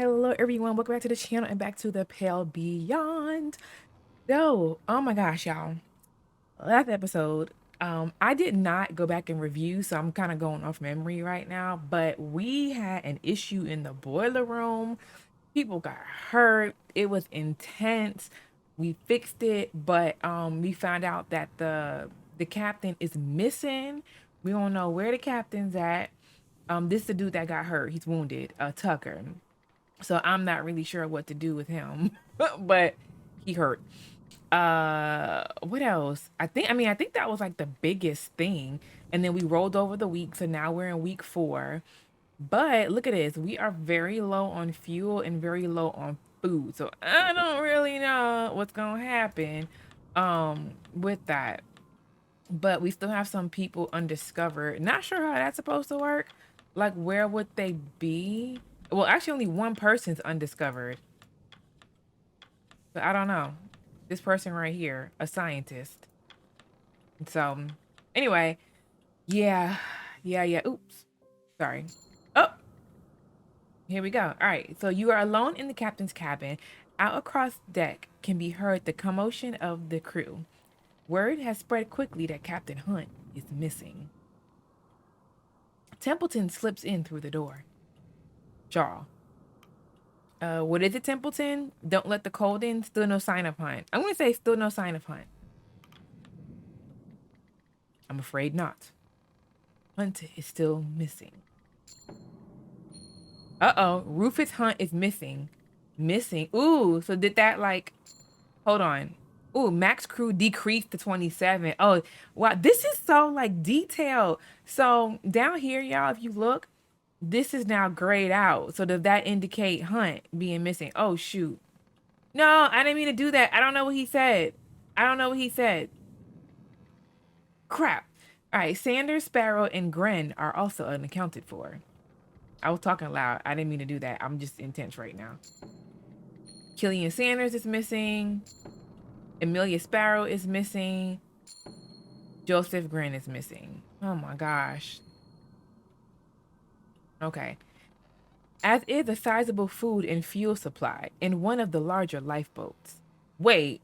Hello everyone, welcome back to the channel and back to the Pale Beyond. So, oh my gosh, y'all. Last episode, I did not go back and review, so I'm kind of going off memory right now, but we had an issue in the boiler room. People got hurt. It was intense. We fixed it, but we found out that the captain is missing. We don't know where the captain's at. This is the dude that got hurt. He's wounded, Tucker. So I'm not really sure what to do with him, but he hurt. What else? I think that was like the biggest thing. And then we rolled over the week, so now we're in week 4. But look at this. We are very low on fuel and very low on food. So I don't really know what's gonna happen with that. But we still have some people undiscovered. Not sure how that's supposed to work. Like, where would they be? Well, actually, only one person's undiscovered. But I don't know. This person right here, a scientist. So, anyway, yeah. Oops. Sorry. Oh, here we go. All right. So you are alone in the captain's cabin. Out across deck can be heard the commotion of the crew. Word has spread quickly that Captain Hunt is missing. Templeton slips in through the door. Jaw. What is it, Templeton? Don't let the cold in. Still no sign of Hunt. I'm going to say still no sign of Hunt. I'm afraid not. Hunt is still missing. Uh-oh. Rufus Hunt is missing. Missing. Ooh, so did that like... Hold on. Ooh, max crew decreased to 27. Oh, wow. This is so like detailed. So down here, y'all, if you look, this is now grayed out. So does that indicate Hunt being missing? Oh, shoot. No, I didn't mean to do that. I don't know what he said. Crap. All right, Sanders, Sparrow, and Gren are also unaccounted for. I was talking loud. I didn't mean to do that. I'm just intense right now. Killian Sanders is missing. Amelia Sparrow is missing. Joseph Gren is missing. Oh my gosh. Okay. As is a sizable food and fuel supply in one of the larger lifeboats. Wait,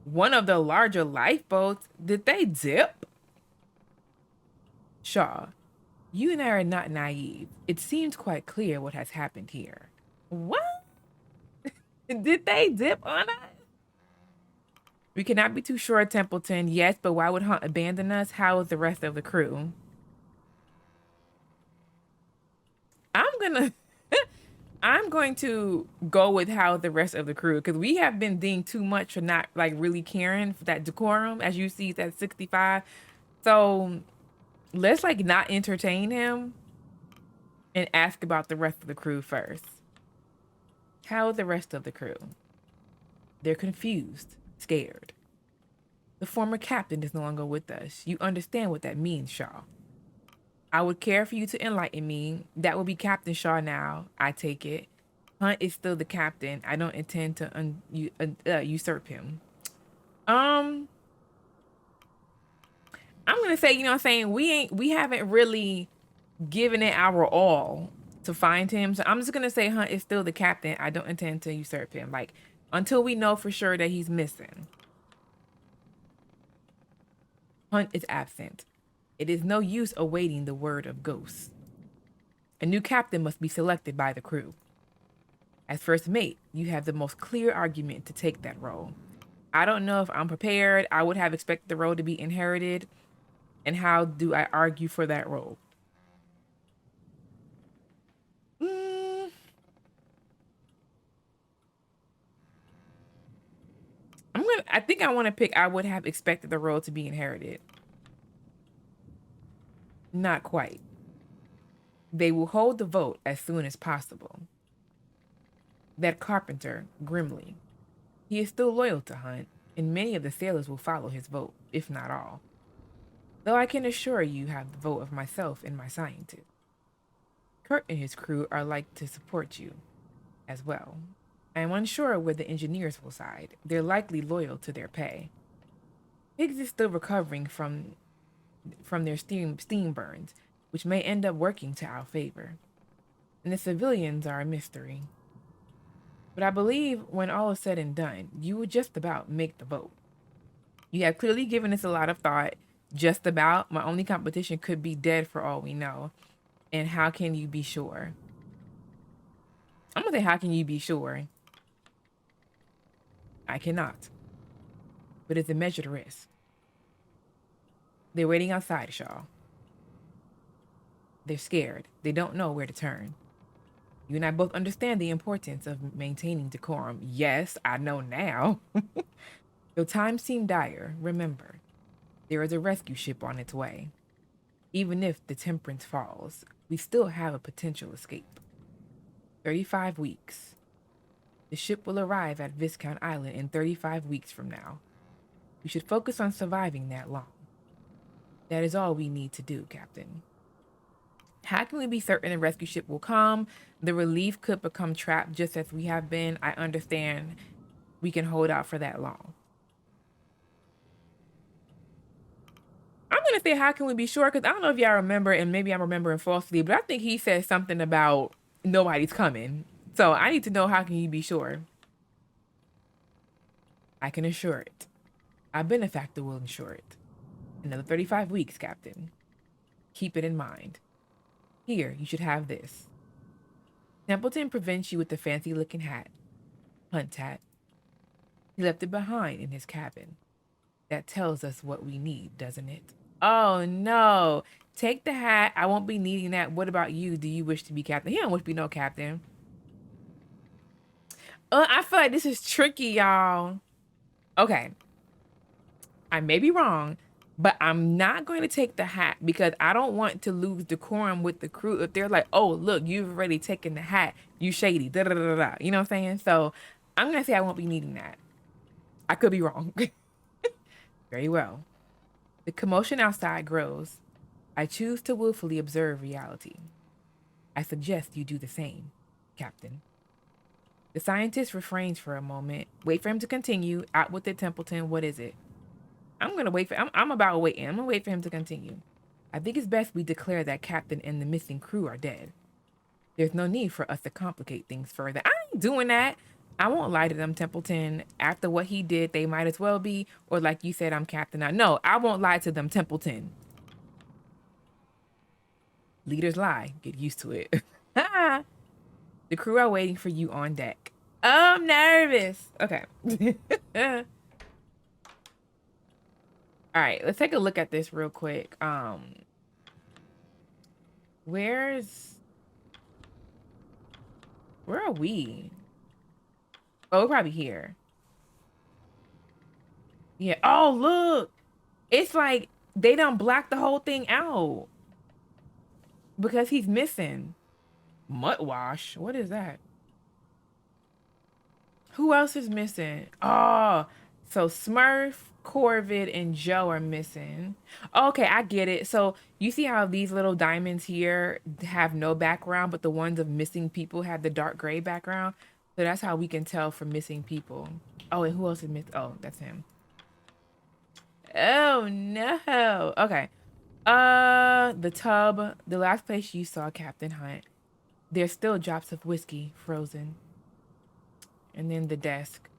one of the larger lifeboats? Did they dip? Shaw, you and I are not naive. It seems quite clear what has happened here. What? Did they dip on us? We cannot be too sure, Templeton. Yes, but why would Hunt abandon us? How is the rest of the crew? I'm going to go with how the rest of the crew, because we have been dinged too much for not like really caring for that decorum. As you see, it's at 65. So let's like not entertain him and ask about the rest of the crew first. How is the rest of the crew? They're confused, scared. The former captain is no longer with us. You understand what that means, Shaw. I would care for you to enlighten me. That will be Captain Shaw now, I take it. Hunt is still the captain. I don't intend to usurp him. I'm gonna say, you know what I'm saying, we haven't really given it our all to find him. So I'm just gonna say Hunt is still the captain. I don't intend to usurp him. Like, until we know for sure that he's missing. Hunt is absent. It is no use awaiting the word of ghosts. A new captain must be selected by the crew. As first mate, you have the most clear argument to take that role. I don't know if I'm prepared. I would have expected the role to be inherited. And how do I argue for that role? I think I want to pick, I would have expected the role to be inherited. Not quite. They will hold the vote as soon as possible. That carpenter, Grimly, he is still loyal to Hunt, and many of the sailors will follow his vote, if not all. Though I can assure you have the vote of myself and my scientist. Kurt and his crew are like to support you as well. I am unsure where the engineers will side. They're likely loyal to their pay. Higgs is still recovering from their steam burns, which may end up working to our favor. And the civilians are a mystery. But I believe when all is said and done, you would just about make the boat. You have clearly given this a lot of thought. Just about. My only competition could be dead for all we know. And how can you be sure? I'm gonna say, how can you be sure? I cannot. But it's a measured risk. They're waiting outside, Shaw. They're scared. They don't know where to turn. You and I both understand the importance of maintaining decorum. Yes, I know now. Though times seem dire, remember, there is a rescue ship on its way. Even if the Temperance falls, we still have a potential escape. 35 weeks. The ship will arrive at Viscount Island in 35 weeks from now. We should focus on surviving that long. That is all we need to do, Captain. How can we be certain the rescue ship will come? The relief could become trapped just as we have been. I understand we can hold out for that long. I'm going to say, how can we be sure? Because I don't know if y'all remember, and maybe I'm remembering falsely, but I think he said something about nobody's coming. So I need to know, how can you be sure? I can assure it. Our benefactor will ensure it. Another 35 weeks, Captain. Keep it in mind. Here, you should have this. Templeton presents you with the fancy-looking hat. Hunt hat. He left it behind in his cabin. That tells us what we need, doesn't it? Oh, no. Take the hat. I won't be needing that. What about you? Do you wish to be captain? He don't wish to be no captain. I feel like this is tricky, y'all. Okay. I may be wrong, but I'm not going to take the hat because I don't want to lose decorum with the crew. If they're like, oh, look, you've already taken the hat. You shady. Da, da, da, da, da. You know what I'm saying? So I'm going to say I won't be needing that. I could be wrong. Very well. The commotion outside grows. I choose to willfully observe reality. I suggest you do the same, Captain. The scientist refrains for a moment. Wait for him to continue. Out with it, Templeton. What is it? I'm going to wait for... I'm about waiting. I'm going to wait for him to continue. I think it's best we declare that Captain and the missing crew are dead. There's no need for us to complicate things further. I ain't doing that. I won't lie to them, Templeton. After what he did, they might as well be. Or like you said, I'm Captain. No, I won't lie to them, Templeton. Leaders lie. Get used to it. The crew are waiting for you on deck. I'm nervous. Okay. All right, let's take a look at this real quick. Where are we? Oh, we're probably here. Yeah. Oh, look. It's like they done blacked the whole thing out. Because he's missing. Mudwash. What is that? Who else is missing? Oh, so Smurf, Corvid, and Joe are missing. Okay, I get it. So you see how these little diamonds here have no background, but the ones of missing people have the dark gray background. So that's how we can tell from missing people. Oh, and who else is missing? Oh, that's him. Oh, no. Okay. The tub, the last place you saw Captain Hunt. There's still drops of whiskey frozen. And then the desk.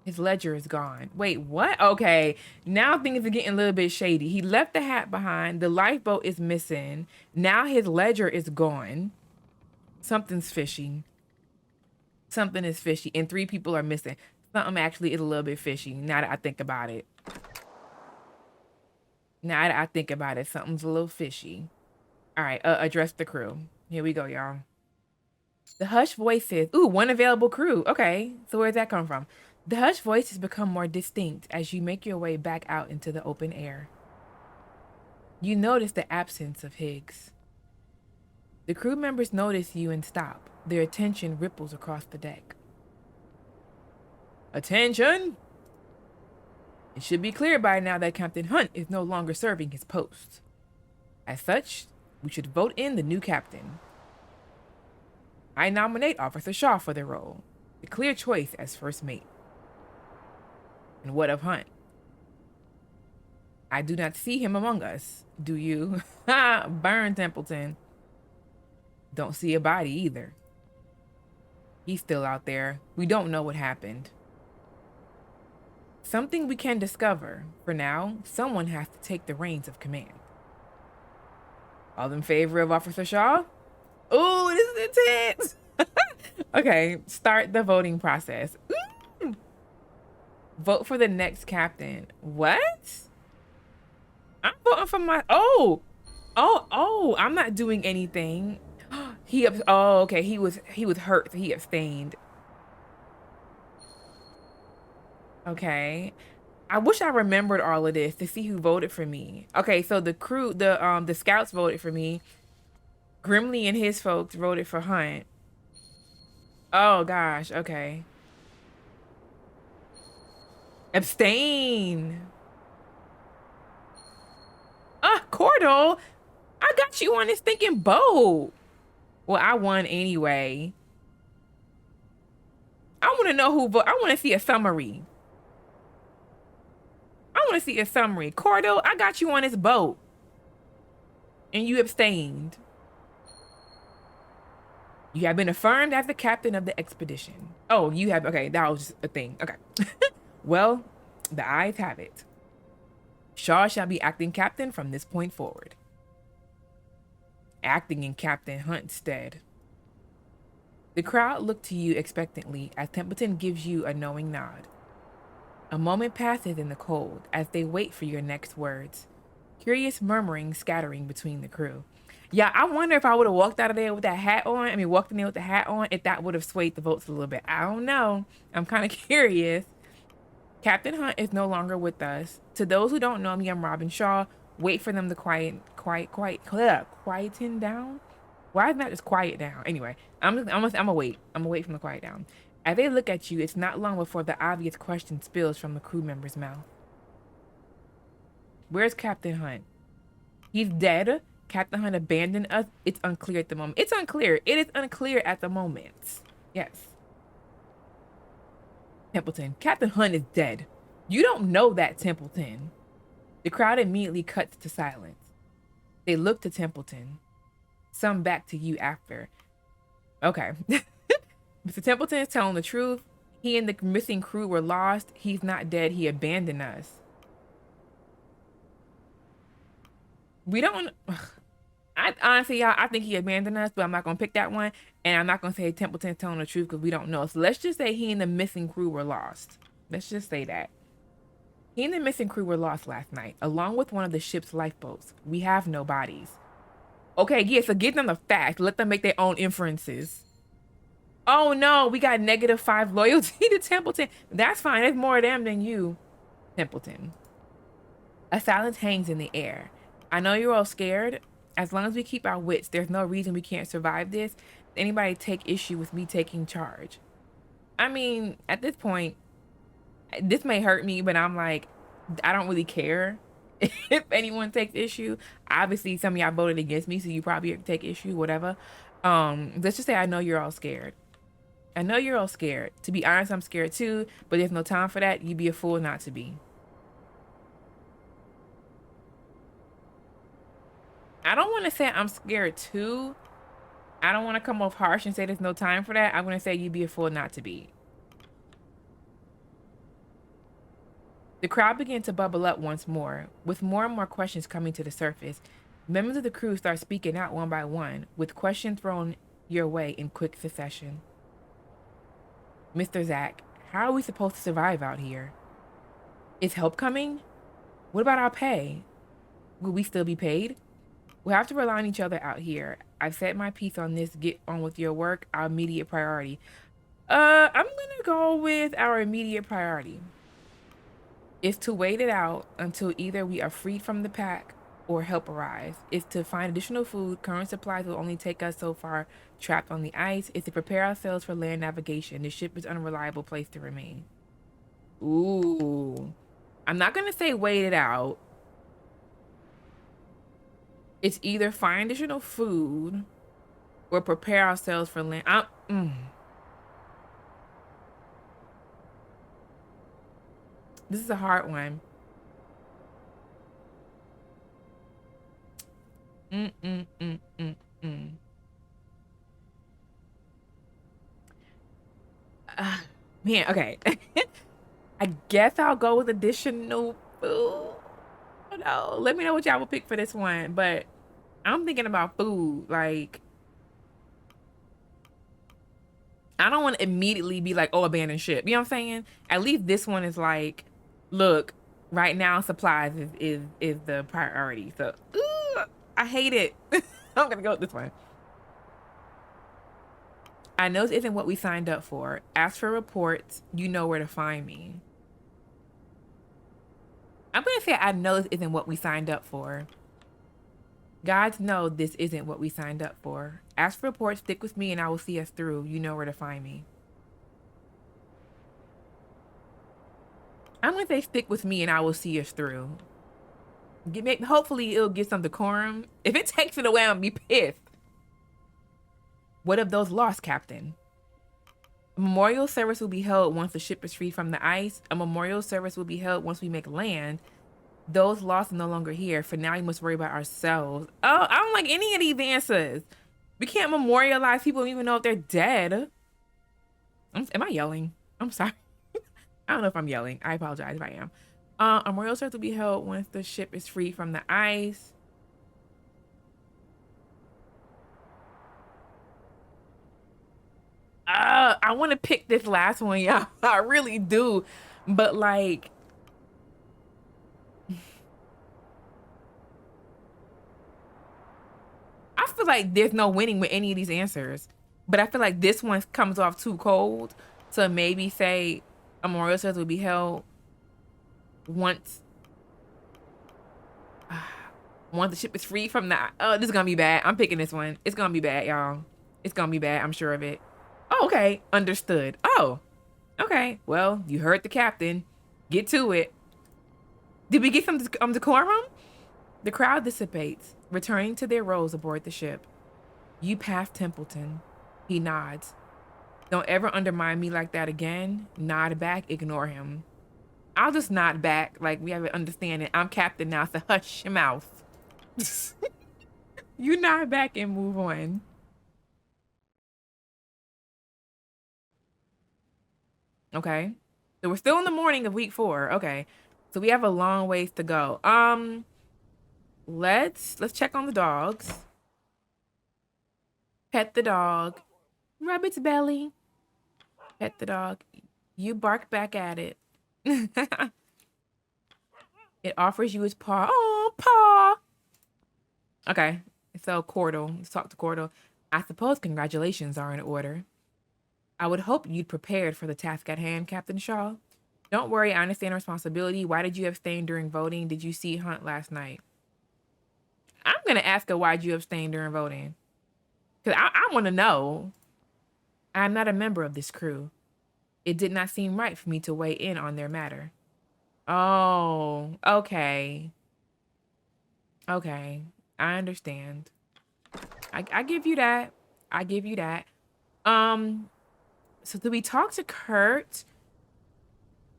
His ledger is gone. Wait, what? Okay, now things are getting a little bit shady. He left the hat behind. The lifeboat is missing. Now his ledger is gone. Something's fishy. Something is fishy. And 3 people are missing. Something actually is a little bit fishy now that I think about it. Now that I think about it, something's a little fishy. All right, address the crew. Here we go, y'all. The hushed voice says, ooh, one available crew. Okay, so where's that come from? The hushed voice has become more distinct as you make your way back out into the open air. You notice the absence of Higgs. The crew members notice you and stop. Their attention ripples across the deck. Attention! It should be clear by now that Captain Hunt is no longer serving his post. As such, we should vote in the new captain. I nominate Officer Shaw for the role, a clear choice as first mate. And what of Hunt? I do not see him among us, do you? Burn, Templeton. Don't see a body either. He's still out there. We don't know what happened. Something we can discover. For now, someone has to take the reins of command. All in favor of Officer Shaw? Ooh, this is intense. Okay, start the voting process. Ooh. Vote for the next captain. What? I'm voting for my... Oh, I'm not doing anything. Oh, okay, he was hurt, so he abstained. Okay. I wish I remembered all of this to see who voted for me. Okay, so the crew, the scouts voted for me. Grimly and his folks voted for Hunt. Oh gosh, okay. Abstain. Cordell, I got you on this thinking boat. Well, I won anyway. I want to know who voted. I want to see a summary. I want to see a summary. Cordell, I got you on this boat. And you abstained. You have been affirmed as the captain of the expedition. Oh, you have, okay, that was just a thing. Okay. Well, the ayes have it. Shaw shall be acting captain from this point forward. Acting in Captain Hunt's stead. The crowd looked to you expectantly as Templeton gives you a knowing nod. A moment passes in the cold as they wait for your next words. Curious murmuring scattering between the crew. Yeah, I wonder if I would have walked out of there with that hat on. I mean, walked in there with the hat on, if that would have swayed the votes a little bit. I don't know. I'm kind of curious. Captain Hunt is no longer with us. To those who don't know me, I'm Robin Shaw. Wait for them to quieten down. Why is that just quiet down? Anyway, I'm gonna wait. I'm gonna wait for them to quiet down. As they look at you, it's not long before the obvious question spills from the crew member's mouth. Where's Captain Hunt? He's dead. Captain Hunt abandoned us. It's unclear at the moment. It's unclear. It is unclear at the moment. Yes. Templeton. Captain Hunt is dead. You don't know that, Templeton. The crowd immediately cuts to silence. They look to Templeton. Some back to you after. Okay. Mr. Templeton is telling the truth. He and the missing crew were lost. He's not dead. He abandoned us. We don't... honestly, y'all, I think he abandoned us, but I'm not going to pick that one. And I'm not going to say Templeton's telling the truth because we don't know. So let's just say he and the missing crew were lost. Let's just say that. He and the missing crew were lost last night, along with one of the ship's lifeboats. We have no bodies. Okay, yeah, so give them the fact. Let them make their own inferences. Oh no, we got -5 loyalty to Templeton. That's fine. There's more of them than you, Templeton. A silence hangs in the air. I know you're all scared. As long as we keep our wits, there's no reason we can't survive this. Anybody take issue with me taking charge? I mean, at this point, this may hurt me, but I'm like, I don't really care if anyone takes issue. Obviously, some of y'all voted against me, so you probably take issue, whatever. Let's just say I know you're all scared. I know you're all scared. To be honest, I'm scared too, but there's no time for that. You'd be a fool not to be. I don't want to say I'm scared too. I don't want to come off harsh and say there's no time for that. I'm going to say you'd be a fool not to be. The crowd began to bubble up once more, with more and more questions coming to the surface. Members of the crew start speaking out one by one, with questions thrown your way in quick succession. Mr. Zach, how are we supposed to survive out here? Is help coming? What about our pay? Will we still be paid? We'll have to rely on each other out here. I've set my piece on this. Get on with your work. Our immediate priority. I'm gonna go with our immediate priority is to wait it out until either we are freed from the pack or help arrives. Is to find additional food. Current supplies will only take us so far trapped on the ice. Is to prepare ourselves for land navigation. The ship is an unreliable place to remain. Ooh. I'm not gonna say wait it out. It's either find additional food or prepare ourselves for land. This is a hard one. Man, okay. I guess I'll go with additional food. I don't know. Let me know what y'all will pick for this one. But I'm thinking about food. Like, I don't want to immediately be like, oh, abandon ship. You know what I'm saying? At least this one is like, look, right now supplies is the priority. So, I hate it. I'm gonna go with this one. I know this isn't what we signed up for. Ask for reports. You know where to find me. I'm gonna say I know this isn't what we signed up for. Gods know this isn't what we signed up for. Ask for reports, stick with me, and I will see us through. You know where to find me. I'm gonna say stick with me and I will see us through. Hopefully it'll get some decorum. If it takes it away, I'm gonna be pissed. What of those lost, Captain? A memorial service will be held once the ship is free from the ice. A memorial service will be held once we make land. Those lost are no longer here. For now, we must worry about ourselves. Oh, I don't like any of these answers. We can't memorialize people even know if they're dead. Am I yelling? I'm sorry. I don't know if I'm yelling. I apologize if I am. A memorial service will be held once the ship is free from the ice. I want to pick this last one, y'all. I really do. But like, I feel like there's no winning with any of these answers. But I feel like this one comes off too cold to maybe say a memorial service will be held once once the ship is free from the. Oh, this is gonna be bad. I'm picking this one. It's gonna be bad, y'all. It's gonna be bad. I'm sure of it. Oh, okay. Understood. Oh, okay. Well, you heard the captain. Get to it. Did we get some decorum? The crowd dissipates, returning to their roles aboard the ship. You pass Templeton. He nods. Don't ever undermine me like that again. Nod back, ignore him. I'll just nod back like we have an understanding. I'm captain now, so hush your mouth. You nod back and move on. Okay. So we're still in the morning of week 4. Okay. So we have a long ways to go. Let's check on the dogs. Pet the dog. Rub its belly. Pet the dog. You bark back at it. It offers you its paw. Oh, paw. Okay. So Cordell. Let's talk to Cordell. I suppose congratulations are in order. I would hope you'd prepared for the task at hand, Captain Shaw. Don't worry, I understand responsibility. Why did you abstain during voting? Did you see Hunt last night? I'm going to ask her why'd you abstain during voting. Because I want to know. I'm not a member of this crew. It did not seem right for me to weigh in on their matter. Oh, okay. Okay. I understand. I give you that. I give you that. So do we talk to Kurt?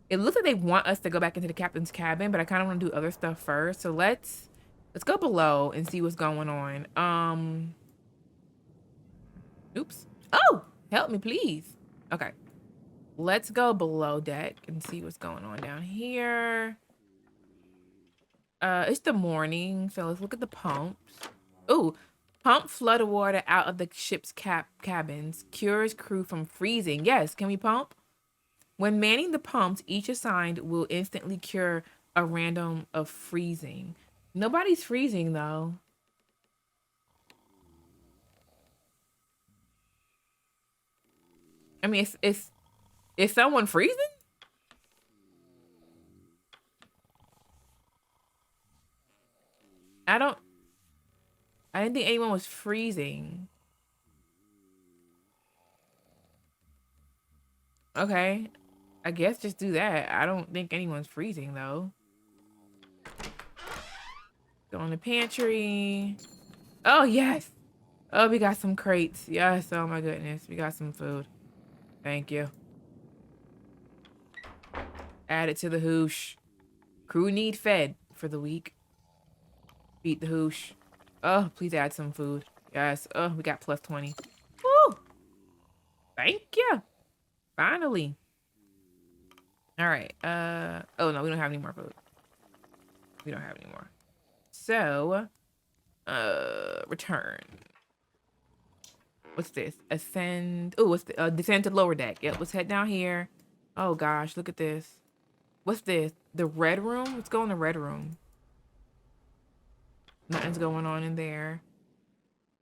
It looks like they want us to go back into the captain's cabin, but I kind of want to do other stuff first. So let's go below and see what's going on. Oops. Oh, help me, please. Okay. Let's go below deck and see what's going on down here. It's the morning, so let's look at the pumps. Ooh, pump flood of water out of the ship's cabins. Cures crew from freezing. Yes, can we pump? When manning the pumps, each assigned will instantly cure a random of freezing. Nobody's freezing though. I mean, is someone freezing? I didn't think anyone was freezing. Okay. I guess just do that. I don't think anyone's freezing though. Go in the pantry. Oh, yes. Oh, we got some crates. Yes. Oh my goodness. We got some food. Thank you. Add it to the hoosh. Crew need fed for the week. Feed the hoosh. Oh, please add some food. Yes. Oh, we got plus 20. Woo! Thank you. Finally. All right. Oh no, we don't have any more food. We don't have any more. So, return. What's this? Ascend. Oh, what's the descend to lower deck? Yep. Let's head down here. Oh gosh, look at this. What's this? The red room? Let's go in the red room. Nothing's going on in there.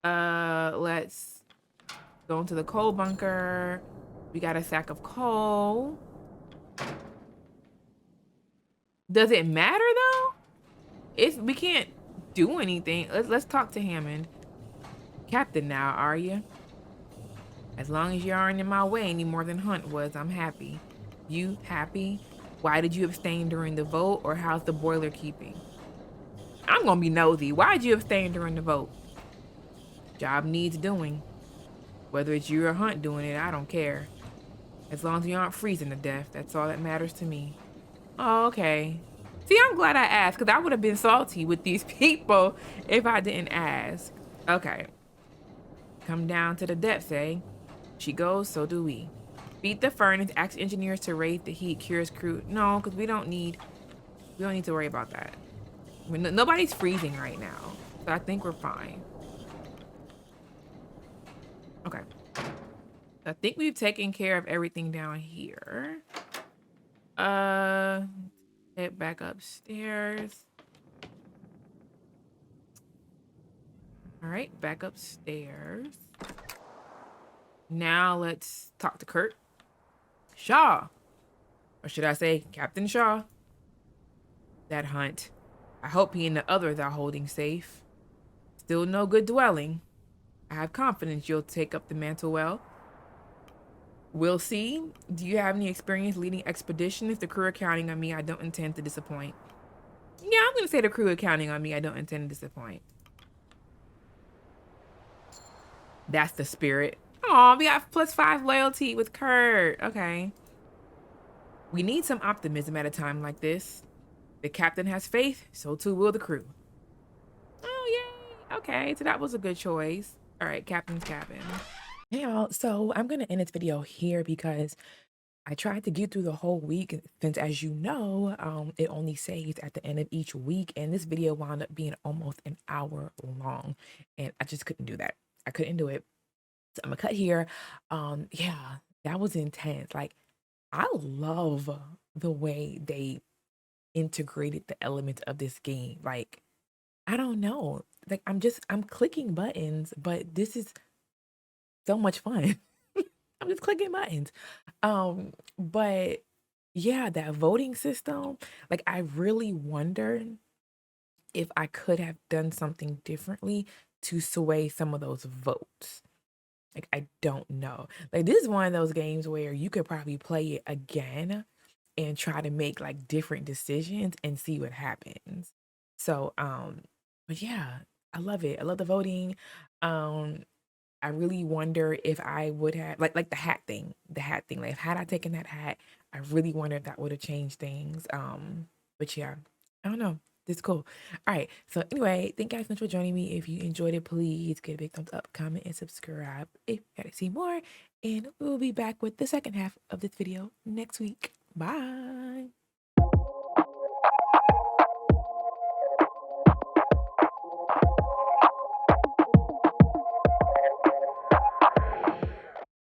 Let's go into the coal bunker. We got a sack of coal. Does it matter though? We can't do anything. Let's talk to Hammond. Captain now, are you? As long as you aren't in my way any more than Hunt was, I'm happy. You happy? Why did you abstain during the vote, or how's the boiler keeping? I'm gonna be nosy. Why'd you abstain during the vote? Job needs doing. Whether it's you or Hunt doing it, I don't care. As long as you aren't freezing to death, that's all that matters to me. Oh, okay. See, I'm glad I asked, because I would have been salty with these people if I didn't ask. Okay. Come down to the depths, eh? She goes, so do we. Beat the furnace, ask engineers to raise the heat, cures crew. No, because we don't need to worry about that. I mean, nobody's freezing right now, so I think we're fine. Okay. I think we've taken care of everything down here. Head back upstairs. All right, back upstairs. Now let's talk to Kurt. Shaw. Or should I say Captain Shaw? That Hunt. I hope he and the others are holding safe. Still no good dwelling. I have confidence you'll take up the mantle well. We'll see. Do you have any experience leading expeditions? The crew are counting on me. I don't intend to disappoint. Yeah, I'm going to say the crew are counting on me. I don't intend to disappoint. That's the spirit. Aw, we got +5 loyalty with Kurt. Okay. We need some optimism at a time like this. The captain has faith, so too will the crew. Oh, yay. Okay, so that was a good choice. All right, captain's cabin. Hey, y'all. So I'm going to end this video here because I tried to get through the whole week since, as you know, it only saves at the end of each week. And this video wound up being almost an hour long. And I just couldn't do that. I couldn't do it. So I'm gonna cut here. Yeah, that was intense. Like, I love the way they integrated the elements of this game. Like, I don't know. Like, I'm clicking buttons, but this is so much fun. I'm just clicking buttons. But yeah, that voting system, like, I really wondered if I could have done something differently to sway some of those votes. Like, I don't know. Like, this is one of those games where you could probably play it again and try to make like different decisions and see what happens. So, but yeah, I love it. I love the voting. I really wonder if I would have like the hat thing, Like, had I taken that hat, I really wonder if that would have changed things. But yeah, I don't know. This is cool. All right. So anyway, thank you guys so much for joining me. If you enjoyed it, please give it a big thumbs up, comment, and subscribe if you gotta see more. And we'll be back with the second half of this video next week. Bye.